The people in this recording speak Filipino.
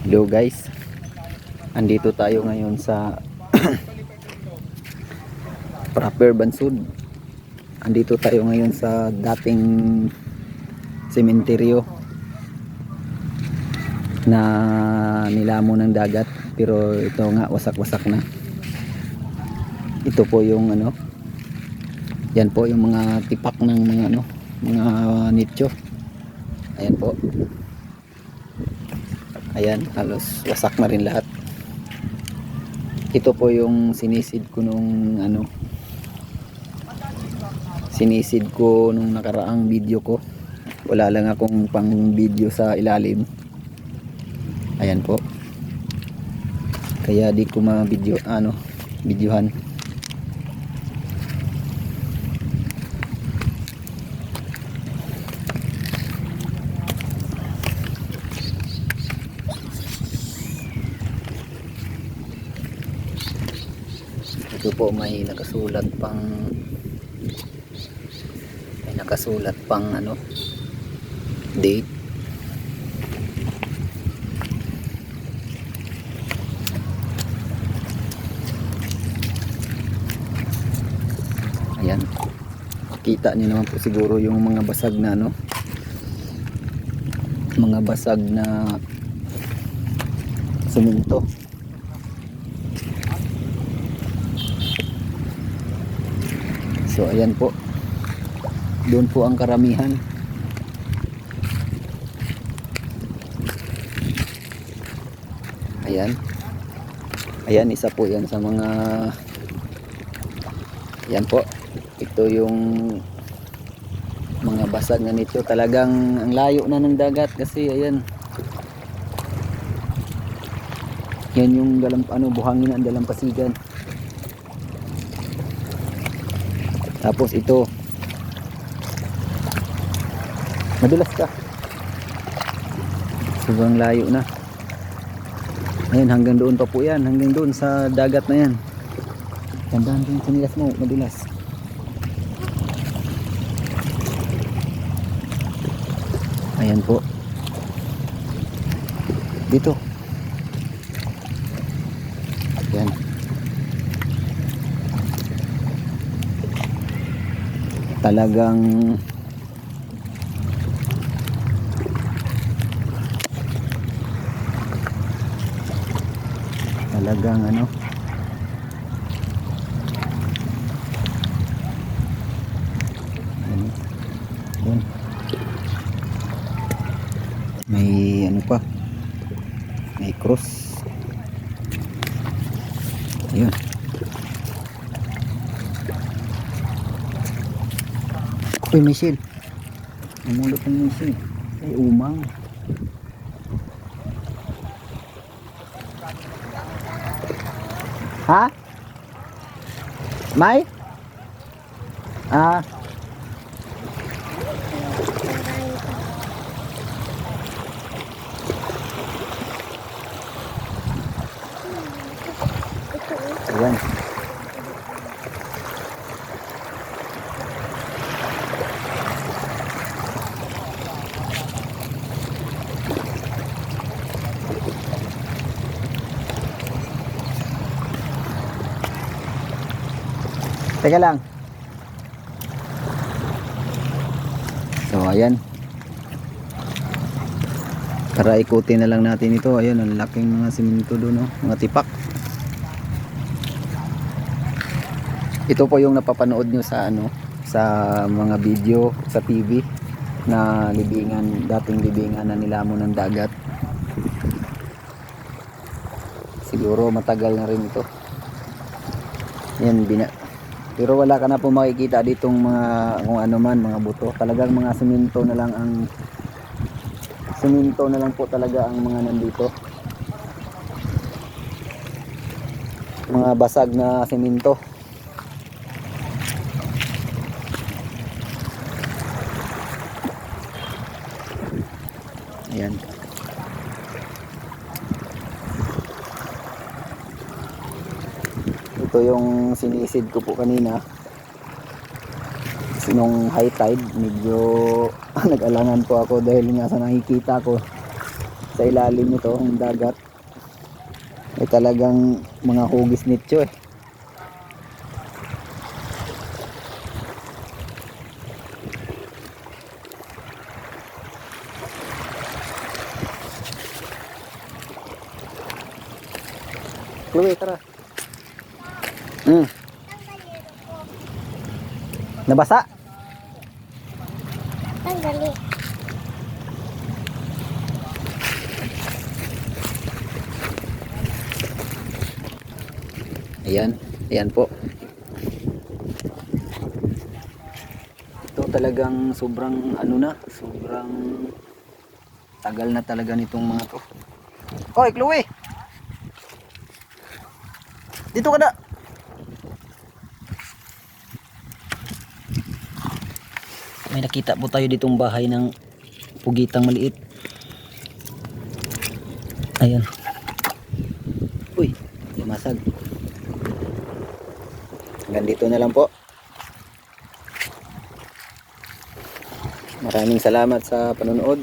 Hello guys, andito tayo ngayon sa Proper Bansud. Andito tayo ngayon sa dating sementeryo na nilamon ng dagat, pero ito nga wasak-wasak na. Ito po yung yan po yung mga tipak ng mga nicho. Ayan po. Ayan, halos wasak na rin lahat. Ito po yung sinisid ko nung sinisid ko nung nakaraang video ko. Wala lang akong pang video sa ilalim. Ayan po. Kaya di ko ma-video videohan. Ito po may nakasulat pang date. Ayan, makita niyo naman po siguro yung mga basag na semento. So ayan po, doon po ang karamihan. Ayan, isa po yan sa mga, yan po, ito yung mga basag na nito. Talagang ang layo na ng dagat kasi ayan, yan yung buhangin ang dalampasigan. Tapos ito, madulas ka, sobrang layo na. Ayan, hanggang doon pa po yan, hanggang doon sa dagat na yan. Tandaan din sinilas mo, madulas. Ayan po, dito. Ayan, talagang yun. May pa, may cross. Ayun, uy, may shield. Namulot ng misil. Ay, umang. Ha? May? Ayan. Teka lang. So ayan, para ikutin na lang natin ito. Ayan, ang laking mga simento doon, mga tipak. Ito po yung napapanood nyo sa sa mga video sa TV na dating libingan na nilamon ng dagat. Siguro matagal na rin ito. Yan, pero wala ka na po makikita ditong mga kung ano man, mga buto. Talagang mga semento na lang po talaga ang mga nandito. Mga basag na semento. Ayan. Ito yung sinisid ko po kanina. Nung high tide, medyo nag-alangan po ako dahil nga sa nakikita ko sa ilalim nito ng dagat ay talagang mga hugis nito eh. Chloe, tara. Nabasa? Tanggali. Ayan, ayan po. Ito talagang sobrang ano na, sobrang tagal na talaga nitong mga to. Hoy, Chloe! Dito ka na! May nakita po tayo ditong bahay ng pugitang maliit. Ayan. Uy, lumasag. Hanggang dito na lang po. Maraming salamat sa panonood.